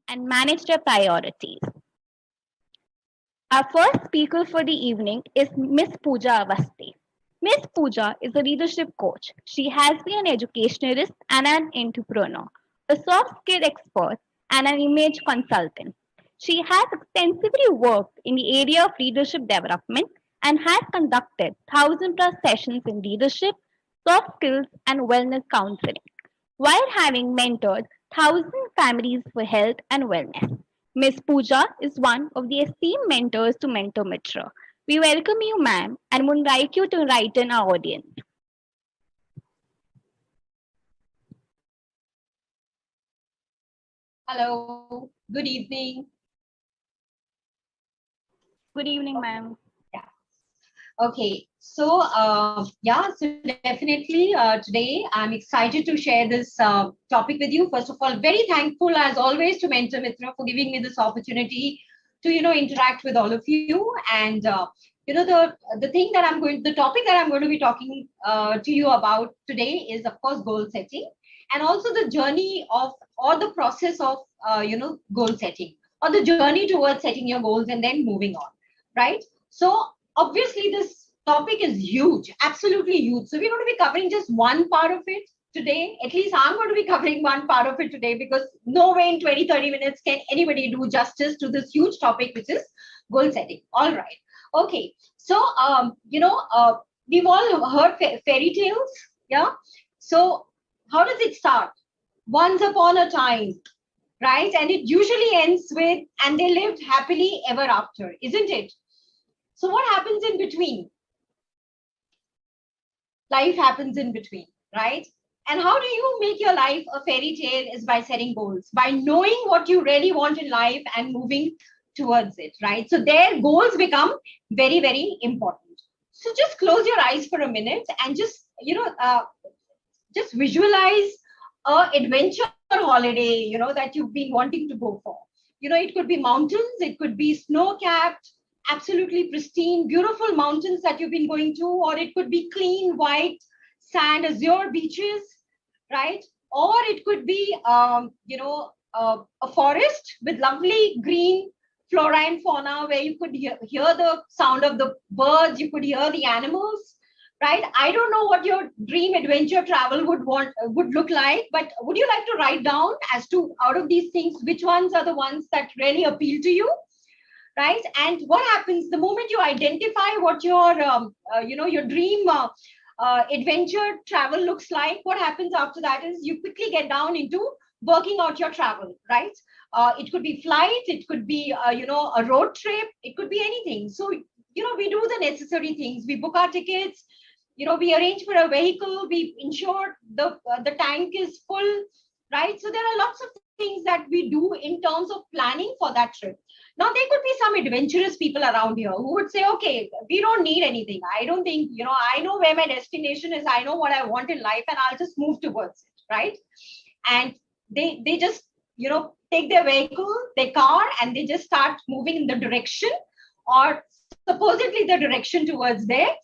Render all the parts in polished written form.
and manage their priorities. Our first speaker for the evening is Miss Pooja Awasty. Miss Pooja is a leadership coach. She has been an educationalist and an entrepreneur, a soft skill expert, and an image consultant. She has extensively worked in the area of leadership development and has conducted 1,000 plus sessions in leadership, soft skills, and wellness counseling, while having mentored thousands families for health and wellness. Ms. Pooja is one of the esteemed mentors to mentor Mitr. We welcome you, ma'am, and would like you to enlighten our audience. Hello, good evening. Good evening, ma'am. Yeah. Okay. So definitely today I'm excited to share this topic with you. First of all, very thankful as always to Mentor Mitr for giving me this opportunity to interact with all of you. And the topic that I'm going to be talking to you about today is of course goal setting, and also the journey of or the process of goal setting, or the journey towards setting your goals and then moving on, right? So obviously this topic is huge, absolutely huge. So we're going to be covering just one part of it today. At least I'm going to be covering one part of it today, because no way in 20-30 minutes can anybody do justice to this huge topic, which is goal setting. All right. Okay. So, we've all heard fairy tales. Yeah. So how does it start? Once upon a time, right? And it usually ends with, and they lived happily ever after, isn't it? So what happens in between? Life happens in between, right? And how do you make your life a fairy tale? Is by setting goals, by knowing what you really want in life and moving towards it, right? So their goals become very, very important. So just close your eyes for a minute and just visualize a adventure holiday, that you've been wanting to go for. It could be mountains, it could be snow capped, absolutely pristine, beautiful mountains that you've been going to, or it could be clean, white sand, azure beaches, right? Or it could be, a forest with lovely green flora and fauna where you could hear the sound of the birds, you could hear the animals, right? I don't know what your dream adventure travel would look like, but would you like to write down as to, out of these things, which ones are the ones that really appeal to you? Right? And what happens the moment you identify what your dream adventure travel looks like? What happens after that is you quickly get down into working out your travel, right? It could be flight, it could be a road trip, it could be anything. So we do the necessary things. We book our tickets, we arrange for a vehicle, we ensure the tank is full, right? So there are lots of things that we do in terms of planning for that trip. Now, there could be some adventurous people around here who would say, okay, we don't need anything. I don't think, I know where my destination is. I know what I want in life, and I'll just move towards it, right? And they just, take their vehicle, their car, and they just start moving in the direction, or supposedly the direction towards their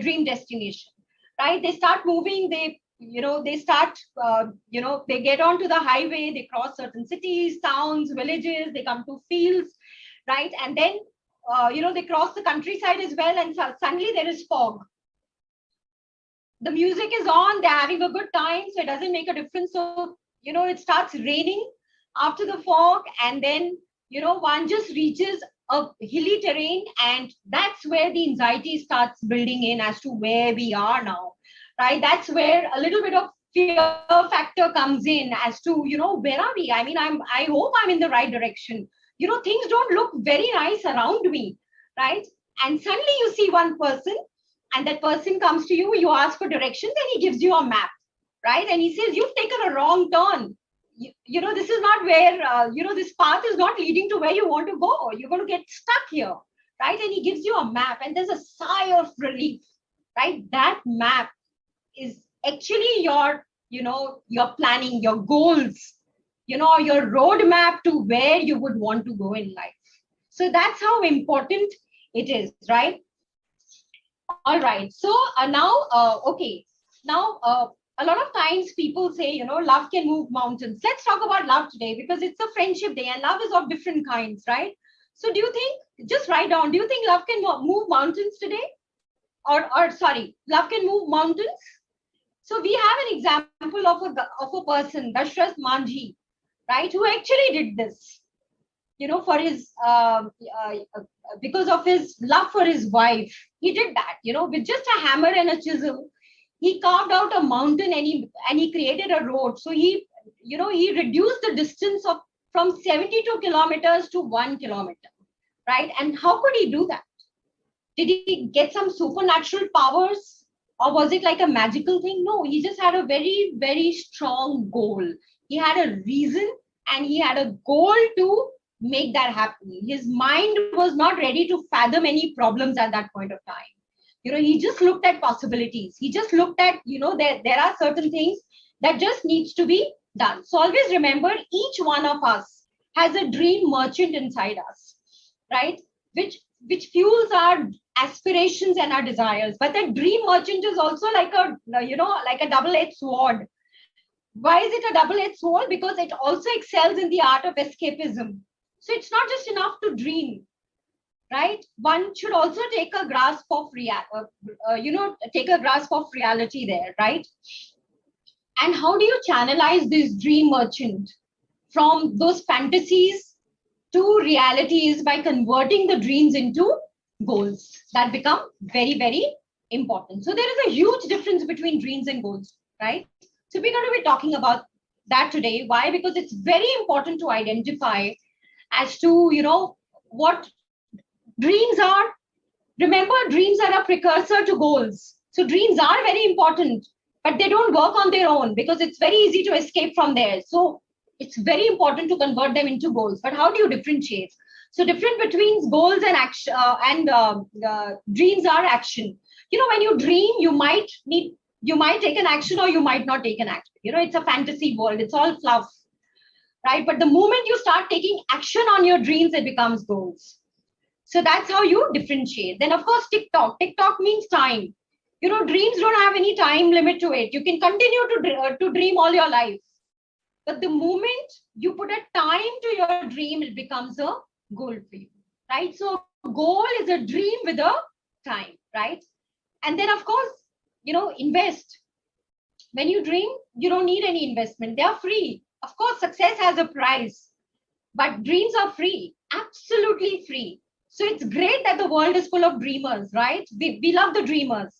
dream destination, right? They start moving, they start, they get onto the highway, they cross certain cities, towns, villages, they come to fields, right? And then, they cross the countryside as well, and suddenly there is fog. The music is on, they're having a good time, so it doesn't make a difference. So, it starts raining after the fog, and then, one just reaches a hilly terrain, and that's where the anxiety starts building in as to where we are now, right? That's where a little bit of fear factor comes in as to, where are we? I mean, I hope I'm in the right direction. Things don't look very nice around me, right? And suddenly you see one person, and that person comes to you, you ask for directions, and he gives you a map, right? And he says, you've taken a wrong turn. This is not where, this path is not leading to where you want to go. You're going to get stuck here, right? And he gives you a map, and there's a sigh of relief, right? That map is actually your planning, your goals, your roadmap to where you would want to go in life. So that's how important it is, right? All right. So now, okay. Now, a lot of times people say, love can move mountains. Let's talk about love today because it's a friendship day and love is of different kinds, right? So do you think, just write down, do you think love can move mountains today? Or sorry, love can move mountains? So we have an example of a person, Dashrath Manji, right, who actually did this, for his because of his love for his wife. He did that, with just a hammer and a chisel. He carved out a mountain and he created a road. So he reduced the distance of from 72 kilometers to 1 kilometer, right? And how could he do that? Did he get some supernatural powers? Or was it like a magical thing? No, he just had a very, very strong goal. He had a reason and he had a goal to make that happen. His mind was not ready to fathom any problems at that point of time. He just looked at possibilities. He just looked at, there are certain things that just needs to be done. So always remember, each one of us has a dream merchant inside us, right? Which fuels our aspirations and our desires. But that dream merchant is also like a double-edged sword. Why is it a double-edged sword? Because it also excels in the art of escapism. So it's not just enough to dream, right? One should also take a grasp of reality there, right? And how do you channelize this dream merchant from those fantasies to realities? By converting the dreams into goals that become very, very important. So there is a huge difference between dreams and goals, right? So we're going to be talking about that today. Why? Because it's very important to identify as to, what dreams are. Remember, dreams are a precursor to goals. So dreams are very important, but they don't work on their own because it's very easy to escape from there. So it's very important to convert them into goals. But how do you differentiate? So different between goals and action and dreams are action. When you dream, you might take an action or you might not take an action. It's a fantasy world. It's all fluff, right? But the moment you start taking action on your dreams, it becomes goals. So that's how you differentiate. Then of course, TikTok. TikTok means time. Dreams don't have any time limit to it. You can continue to dream all your life. But the moment you put a time to your dream, it becomes a goal for you, right? So goal is a dream with a time, right? And then of course, invest. When you dream, you don't need any investment. They are free. Of course, success has a price, but dreams are free, absolutely free. So it's great that the world is full of dreamers, right? We love the dreamers.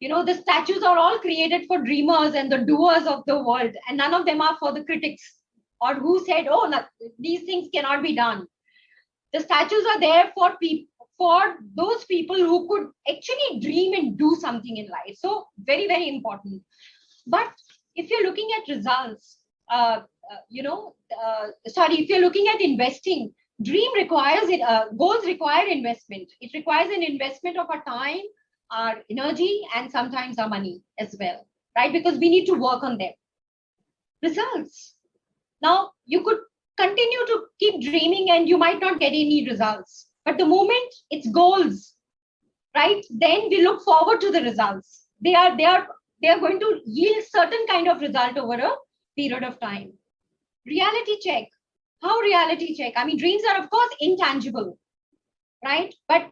The statues are all created for dreamers and the doers of the world, and none of them are for the critics or who said, oh, no, these things cannot be done. The statues are there for those people who could actually dream and do something in life. So very, very important. But if you're looking at results, if you're looking at investing, goals require investment. It requires an investment of our time, our energy, and sometimes our money as well, right? Because we need to work on them. Results. Now, you could continue to keep dreaming and you might not get any results. But the moment it's goals, right, then we look forward to the results. They are going to yield certain kind of result over a period of time. Reality check. How reality check? I mean, dreams are of course intangible, right? But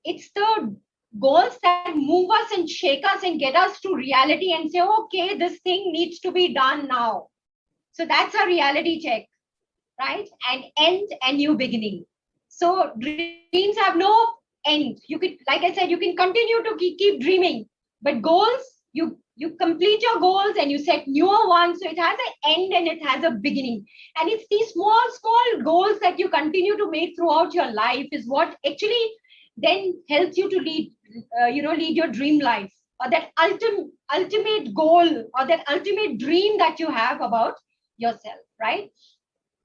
it's the goals that move us and shake us and get us to reality and say, okay, this thing needs to be done now. So that's a reality check, right? And end and new beginning. So dreams have no end. You could, like I said, you can continue to keep dreaming, but goals, you complete your goals and you set newer ones. So it has an end and it has a beginning. And it's these small goals that you continue to make throughout your life is what actually then helps you to lead your dream life, or that ultimate goal or that ultimate dream that you have about yourself, right?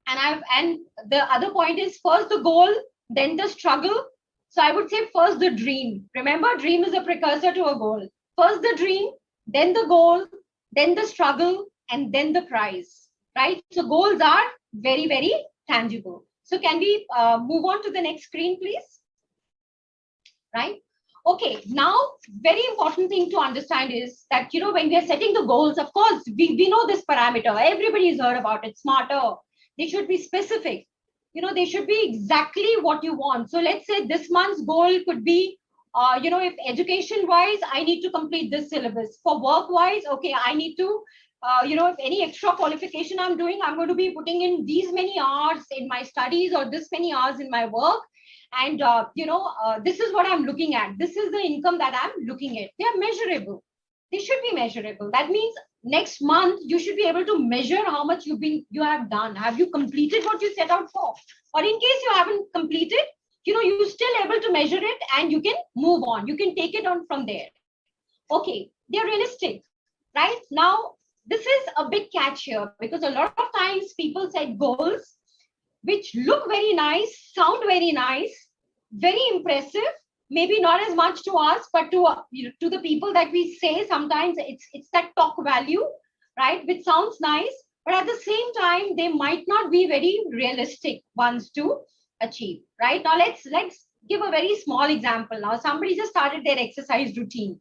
And the other point is first the goal, then the struggle. So I would say first the dream. Remember, dream is a precursor to a goal. First the dream, then the goal, then the struggle, and then the prize, right? So goals are very, very tangible. So can we move on to the next screen, please? Right? Okay, now very important thing to understand is that when we are setting the goals, of course we know this parameter. Everybody's heard about it. Smarter. They should be specific. They should be exactly what you want. So let's say this month's goal could be, if education wise, I need to complete this syllabus. For work wise, okay, I need to, if any extra qualification I'm doing, I'm going to be putting in these many hours in my studies or this many hours in my work. And this is what I'm looking at. This is the income that I'm looking at. They are measurable. They should be measurable. That means next month you should be able to measure how much you have done. Have you completed what you set out for? Or in case you haven't completed, you're still able to measure it and you can move on. You can take it on from there. Okay, they're realistic. Right now, this is a big catch here, because a lot of times people set goals which look very nice, sound very nice, very impressive. Maybe not as much to us, but to the people that we say, sometimes it's that talk value, right? Which sounds nice, but at the same time, they might not be very realistic ones to achieve. Right now, let's give a very small example. Now, somebody just started their exercise routine,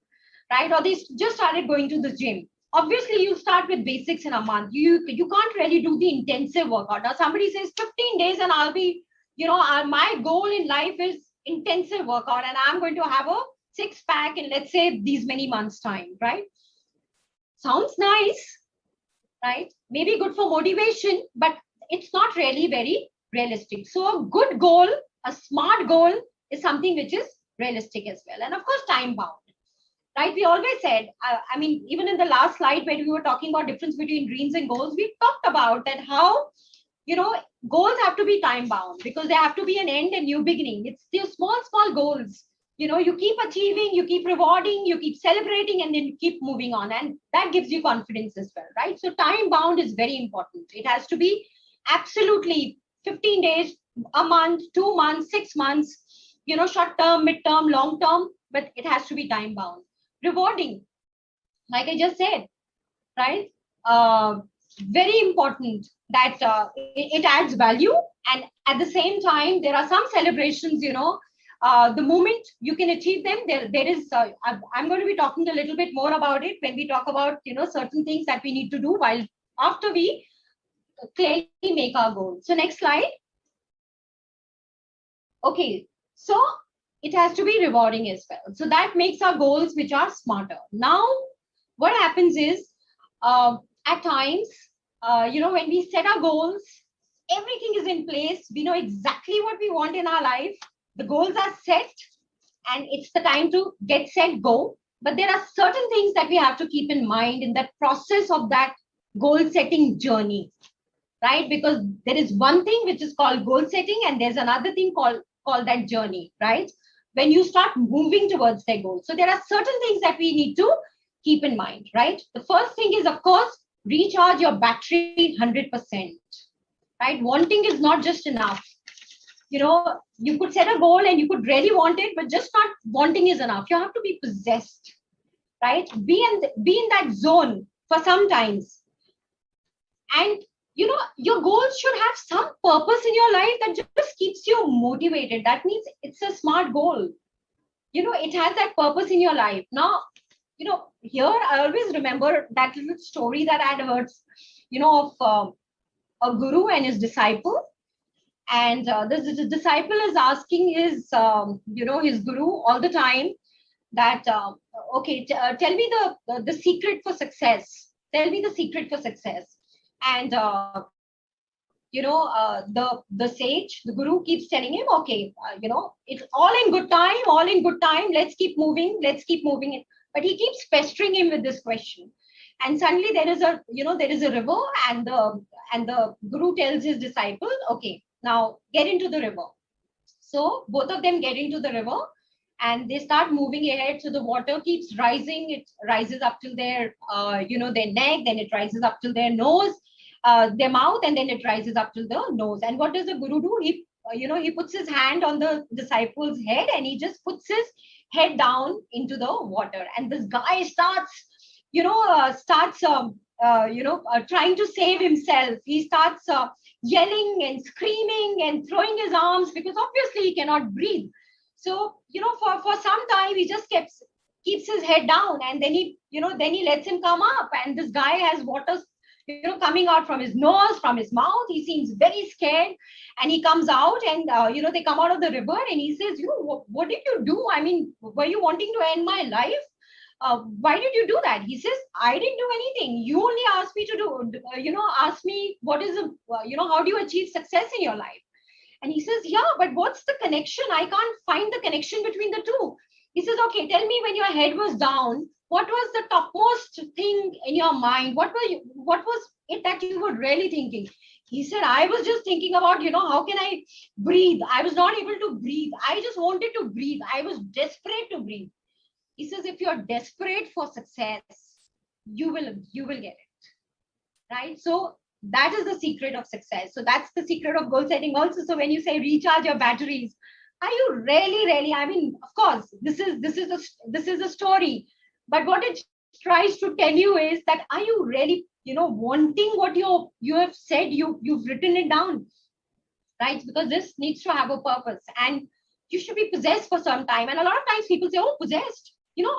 right? Or they just started going to the gym. Obviously, you start with basics in a month. You can't really do the intensive workout. Now somebody says 15 days and I'll be, my goal in life is intensive workout and I'm going to have a six pack in, let's say, these many months time, right? Sounds nice, right? Maybe good for motivation, but it's not really very realistic. So a good goal, a smart goal, is something which is realistic as well, and of course time bound. Right? We always said, I mean, even in the last slide when we were talking about difference between dreams and goals, we talked about that how, goals have to be time bound, because they have to be an end and new beginning. It's the small goals. You keep achieving, you keep rewarding, you keep celebrating, and then you keep moving on. And that gives you confidence as well, right? So time bound is very important. It has to be absolutely 15 days, a month, 2 months, 6 months, short term, mid term, long term, but it has to be time bound. Rewarding, like I just said, right? Very important that it adds value, and at the same time, there are some celebrations. The moment you can achieve them, there is. I'm going to be talking a little bit more about it when we talk about certain things that we need to do while after we clearly make our goal. So next slide. Okay, so it has to be rewarding as well. So that makes our goals which are smarter. Now, what happens is at times, when we set our goals, everything is in place. We know exactly what we want in our life. The goals are set, and it's the time to get set, go. But there are certain things that we have to keep in mind in the process of that goal setting journey, right? Because there is one thing which is called goal setting, and there's another thing called that journey, right? When you start moving towards their goal. So there are certain things that we need to keep in mind, right? The first thing is, of course, recharge your battery 100%, right? Wanting is not just enough. You could set a goal and you could really want it, but just not wanting is enough. You have to be possessed, right? Be in that zone for some times. And your goals should have some purpose in your life that just keeps you motivated. That means it's a smart goal. It has that purpose in your life. Now, here I always remember that little story that I had heard, of a guru and his disciple. And this disciple is asking his, his guru all the time that, okay, tell me the secret for success. Tell me the secret for success. And the sage, the guru, keeps telling him, okay, it's all in good time, let's keep moving it. But he keeps pestering him with this question. And suddenly there is a river, and the guru tells his disciple, okay, now get into the river. So both of them get into the river and they start moving ahead. So the water keeps rising. It rises up to their neck, then it rises up to their nose, their mouth, and then it rises up to the nose. And what does the guru do? He puts his hand on the disciple's head and he just puts his head down into the water. And this guy starts trying to save himself. He starts yelling and screaming and throwing his arms because obviously he cannot breathe. So, for some time, he just keeps his head down, and then he lets him come up. And this guy has water, coming out from his nose, from his mouth. He seems very scared. And he comes out, and, they come out of the river, and he says, what did you do? I mean, were you wanting to end my life? Why did you do that? He says, I didn't do anything. You only asked me to ask me what is how do you achieve success in your life? And he says, yeah, but what's the connection? I can't find the connection between the two. He says, okay, tell me, when your head was down, what was the topmost thing in your mind? What was it that you were really thinking? He said, I was just thinking about, how can I breathe? I was not able to breathe. I just wanted to breathe. I was desperate to breathe. He says, if you're desperate for success, you will get it. Right? So that is the secret of success. So that's the secret of goal setting also. So when you say recharge your batteries, are you really, I mean, of course, this is a story, but what it tries to tell you is that, are you really, wanting what you have said, you've written it down, right? Because this needs to have a purpose, and you should be possessed for some time. And a lot of times people say, oh, possessed,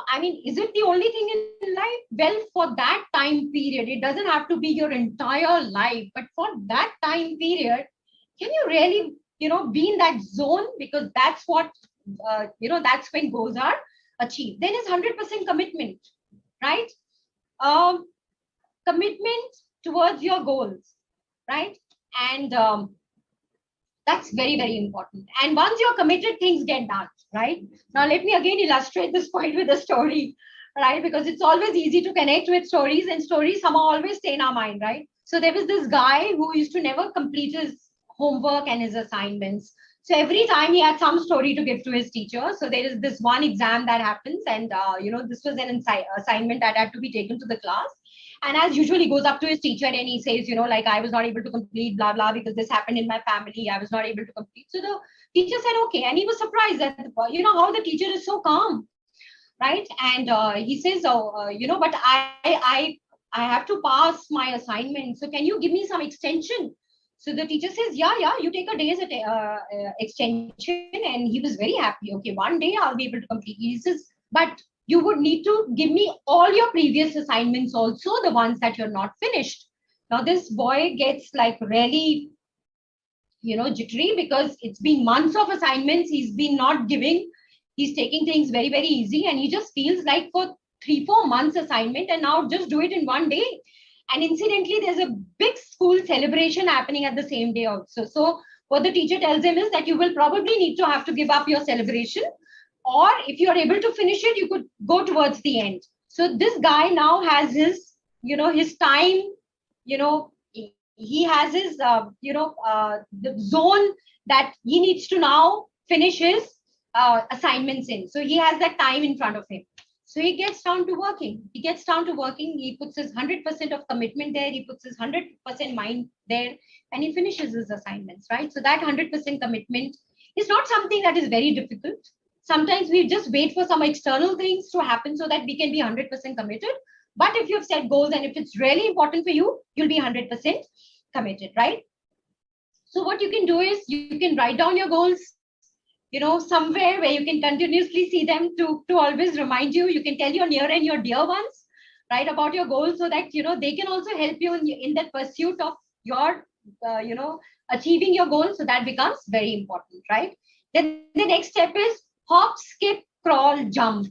I mean, is it the only thing in life? Well, for that time period, it doesn't have to be your entire life, but for that time period, can you really, be in that zone? Because that's what, that's when goals are achieved. Then is 100% commitment, right? Um, Commitment towards your goals, right? And that's very, very important. And once you're committed, things get done, right? Now, let me again illustrate this point with a story, right? Because it's always easy to connect with stories, and stories somehow always stay in our mind, right? So there was this guy who used to never complete his homework and his assignments. So every time he had some story to give to his teacher. So there is this one exam that happens, and this was an assignment that had to be taken to the class. And as usual, he goes up to his teacher and he says, like, I was not able to complete, blah, blah, because this happened in my family. I was not able to complete. So the teacher said, okay. And he was surprised that, how the teacher is so calm, right? And he says, but I have to pass my assignment. So can you give me some extension? So the teacher says, yeah, you take a day's extension. And he was very happy. Okay, one day I'll be able to complete. He says, but you would need to give me all your previous assignments also, the ones that you're not finished. Now this boy gets like really, jittery, because it's been months of assignments he's been not giving. He's taking things very, very easy, and he just feels like, for 3-4 months assignment, and now just do it in one day. And incidentally, there's a big school celebration happening at the same day also. So what the teacher tells him is that you will probably need to have to give up your celebration, or if you're able to finish it, you could go towards the end. So this guy now has his time, he has his, the zone that he needs to now finish his assignments in. So he has that time in front of him. So he gets down to working. He puts his 100% of commitment there. He puts his 100% mind there, and he finishes his assignments, right? So that 100% commitment is not something that is very difficult. Sometimes we just wait for some external things to happen so that we can be 100% committed. But if you've set goals and if it's really important for you, you'll be 100% committed, right? So what you can do is you can write down your goals, somewhere where you can continuously see them to always remind you. You can tell your near and your dear ones, right, about your goals, so that, they can also help you in that pursuit of your, achieving your goals. So that becomes very important, right? Then the next step is hop, skip, crawl, jump.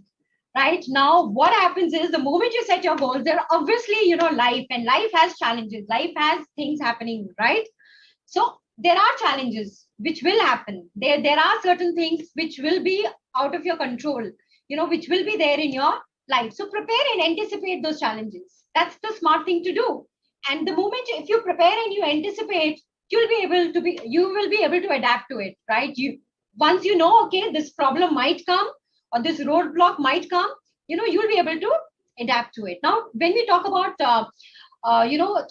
Right now, what happens is, the moment you set your goals, there are obviously, life, and life has challenges. Life has things happening, right? So there are challenges which will happen. There are certain things which will be out of your control, which will be there in your life. So prepare and anticipate those challenges. That's the smart thing to do. And the moment if you prepare and you anticipate, you will be able to adapt to it, right? Once you know, okay, this problem might come, or this roadblock might come, you'll be able to adapt to it. Now, when we talk about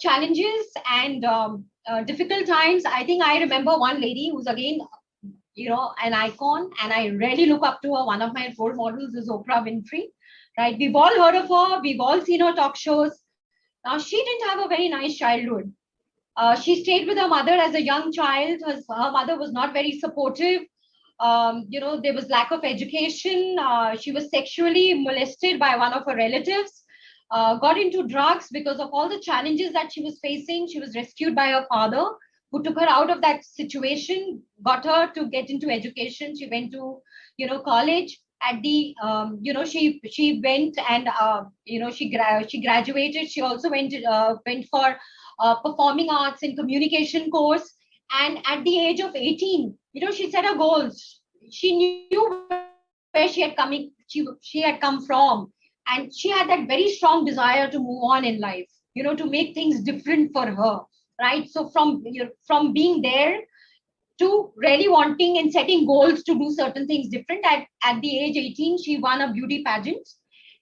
challenges and difficult times, I think I remember one lady who's again, an icon, and I really look up to her. One of my role models is Oprah Winfrey, right? We've all heard of her. We've all seen her talk shows. Now, she didn't have a very nice childhood. She stayed with her mother as a young child. Her mother was not very supportive. There was lack of education. She was sexually molested by one of her relatives, got into drugs because of all the challenges that she was facing. She was rescued by her father, who took her out of that situation, got her to get into education. She went to, college. At the, she went and, she graduated. She also went for performing arts and communication course. And at the age of 18, she set her goals. She knew where she had come from, and she had that very strong desire to move on in life, to make things different for her, right? So from being there to really wanting and setting goals to do certain things different, at the age 18 she won a beauty pageant.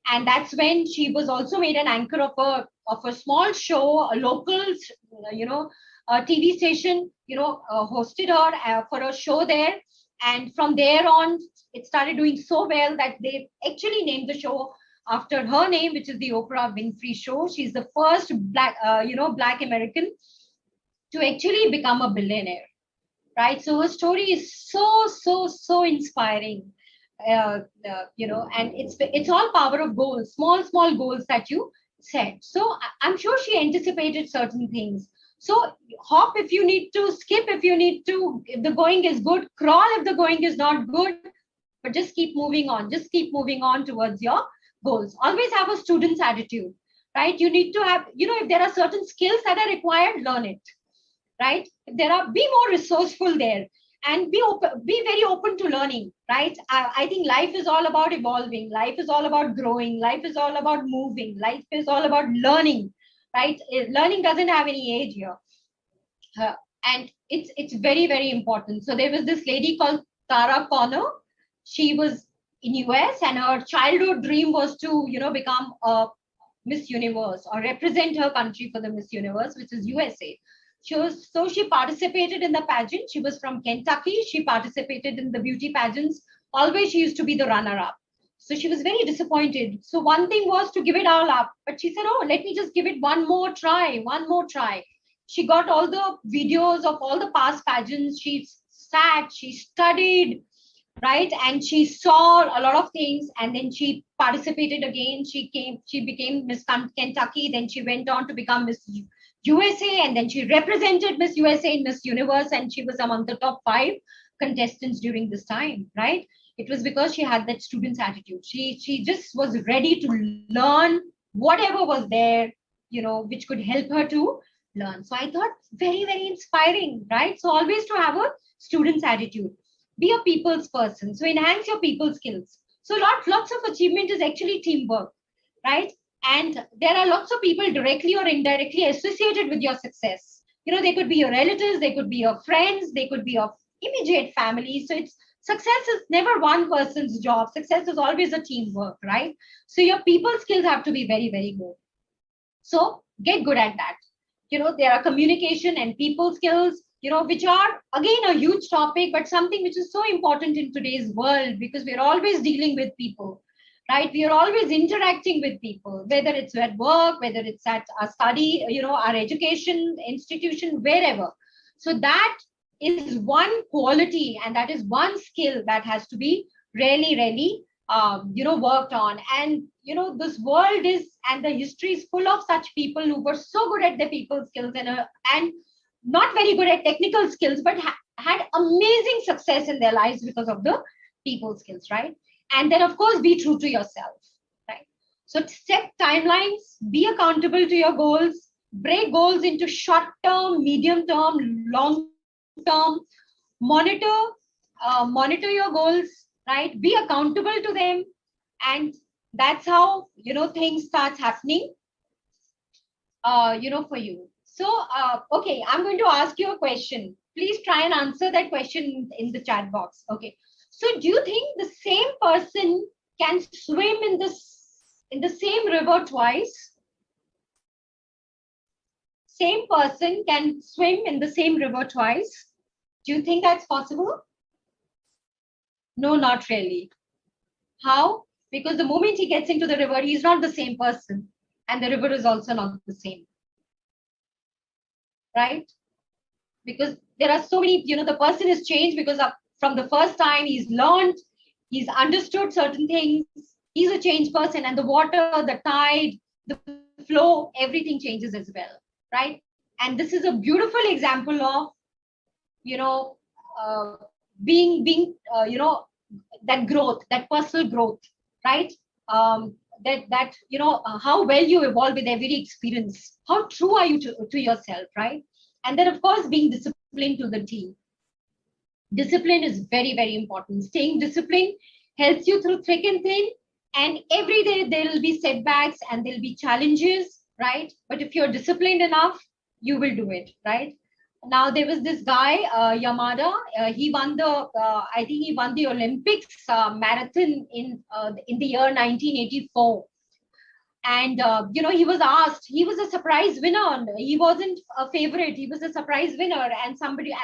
And that's when she was also made an anchor of a small show, a local, you know TV station, hosted her for a show there. And from there on, it started doing so well that they actually named the show after her name, which is the Oprah Winfrey Show. She's the first black American to actually become a billionaire, right? So her story is so inspiring. And it's all power of goals, small goals that you set. So I'm sure she anticipated certain things. So hop if you need to, skip if you need to, if the going is good, crawl if the going is not good, but just keep moving on. Just keep moving on towards your goals. Always have a student's attitude, right? You need to have, if there are certain skills that are required, learn it, right? If there are, be more resourceful there, and be very open to learning, right? I think life is all about evolving. Life is all about growing. Life is all about moving. Life is all about learning, right? Learning doesn't have any age here. And it's very important. So there was this lady called Tara Connor. She was in US, and her childhood dream was to become a Miss Universe, or represent her country for the Miss Universe, which is USA. She participated in the pageant. She was from Kentucky. She participated in the beauty pageants. Always she used to be the runner-up. So she was very disappointed. So one thing was to give it all up, but she said, "Oh, let me just give it one more try, one more try." She got all the videos of all the past pageants. She sat, she studied, right? And she saw a lot of things, and then she participated again. She became Miss Kentucky. Then she went on to become Miss USA, and then she represented Miss USA in Miss Universe, and she was among the top 5 contestants during this time, right? It was because she had that student's attitude. She just was ready to learn whatever was there, which could help her to learn. So I thought very inspiring, right? So always to have a student's attitude. Be a people's person. So enhance your people skills. So lots of achievement is actually teamwork, right? And there are lots of people directly or indirectly associated with your success. They could be your relatives, they could be your friends, they could be your immediate family. So it's success is never one person's job. Success is always a teamwork, right? So your people skills have to be very good. So get good at that. There are communication and people skills, which are again a huge topic, but something which is so important in today's world, because we're always dealing with people, right? We are always interacting with people, whether it's at work, whether it's at our study, our education institution, wherever. So that is one quality, and that is one skill that has to be really worked on. And this world is, and the history is full of such people who were so good at their people skills, and not very good at technical skills, but had amazing success in their lives because of the people skills, right? And then of course be true to yourself, right? So set timelines, be accountable to your goals, break goals into short term, medium term, long term, monitor monitor your goals, right? Be accountable to them. And that's how things start happening for you. So okay, I'm going to ask you a question. Please try and answer that question in the chat box. Okay, so do you think the same person can swim in the same river twice? Same person can swim in the same river twice? Do you think that's possible? No, not really. How? Because the moment he gets into the river, he's not the same person, and the river is also not the same, right? Because there are so many, the person is changed because of from the first time. He's learned, he's understood certain things. He's a changed person, and the water, the tide, the flow, everything changes as well, right? And this is a beautiful example of, you know, that growth, that personal growth, right? That how well you evolve with every experience. How true are you to yourself, right? And then, of course, being disciplined to the team. Discipline is very, very important. Staying disciplined helps you through thick and thin. And every day there will be setbacks and there'll be challenges, right? But if you're disciplined enough, you will do it, right? Now there was this guy, Yamada. He won I think he won the Olympics marathon in the year 1984. And he was asked. He was a surprise winner. He wasn't a favorite. He was a surprise winner. And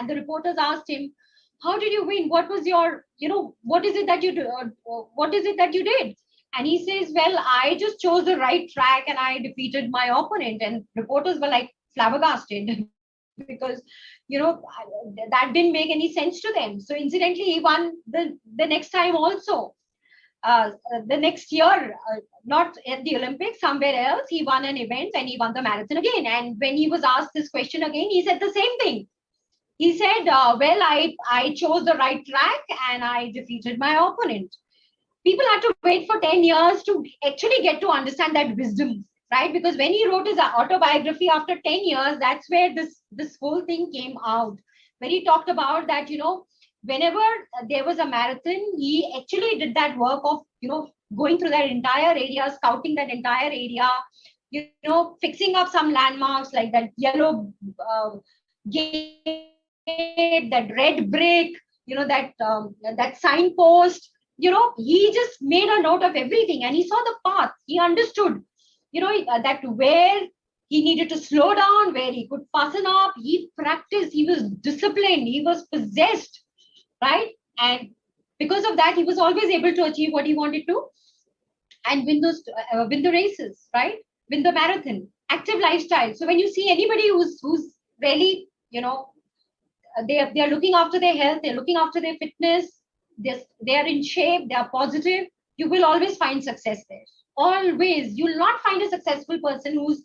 the reporters asked him, "How did you win? What was your, what is it that you do? What is it that you did?" And he says, "Well, I just chose the right track and I defeated my opponent." And reporters were like flabbergasted because, that didn't make any sense to them. So incidentally, he won the next time also. The next year, not at the Olympics, somewhere else, he won an event and he won the marathon again. And when he was asked this question again, he said the same thing. He said, "Well, I chose the right track and I defeated my opponent." People had to wait for 10 years to actually get to understand that wisdom, right? Because when he wrote his autobiography after 10 years, that's where this whole thing came out, where he talked about that, whenever there was a marathon, he actually did that work of, going through that entire area, scouting that entire area, fixing up some landmarks like that yellow gate, that red brick, that signpost. He just made a note of everything and he saw the path. He understood, that where he needed to slow down, where he could fasten up. He practiced, he was disciplined, he was possessed, right? And because of that, he was always able to achieve what he wanted to and win the races, right? Win the marathon. Active lifestyle. So when you see anybody who's really, they are looking after their health, they're looking after their fitness, they are in shape, they are positive, you will always find success there. Always. You'll not find a successful person who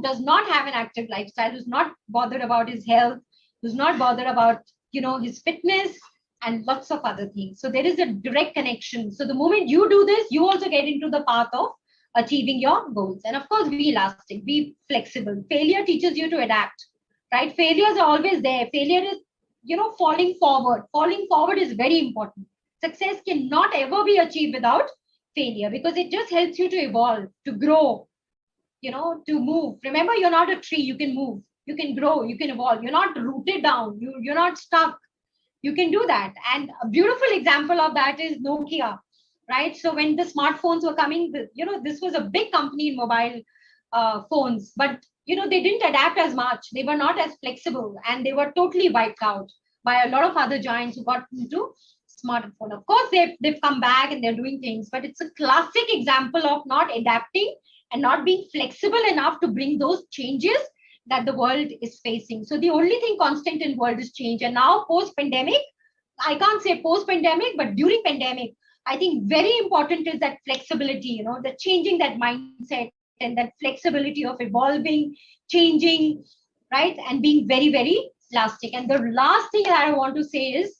does not have an active lifestyle, who's not bothered about his health, who's not bothered about, his fitness and lots of other things. So there is a direct connection. So the moment you do this, you also get into the path of achieving your goals. And of course, be elastic, be flexible. Failure teaches you to adapt, right? Failures are always there. Failure is, falling forward. Falling forward is very important. Success cannot ever be achieved without failure because it just helps you to evolve, to grow, to move. Remember, you're not a tree. You can move, you can grow, you can evolve. You're not rooted down. You're not stuck. You can do that. And a beautiful example of that is Nokia, right? So when the smartphones were coming, this was a big company in mobile phones, but they didn't adapt as much. They were not as flexible and they were totally wiped out by a lot of other giants who got into smartphone. Of course, they've come back and they're doing things, but it's a classic example of not adapting and not being flexible enough to bring those changes that the world is facing. So the only thing constant in world is change. And now post-pandemic, I can't say post-pandemic, but during pandemic, I think very important is that flexibility, the changing that mindset and that flexibility of evolving, changing, right? And being very, very elastic. And the last thing that I want to say is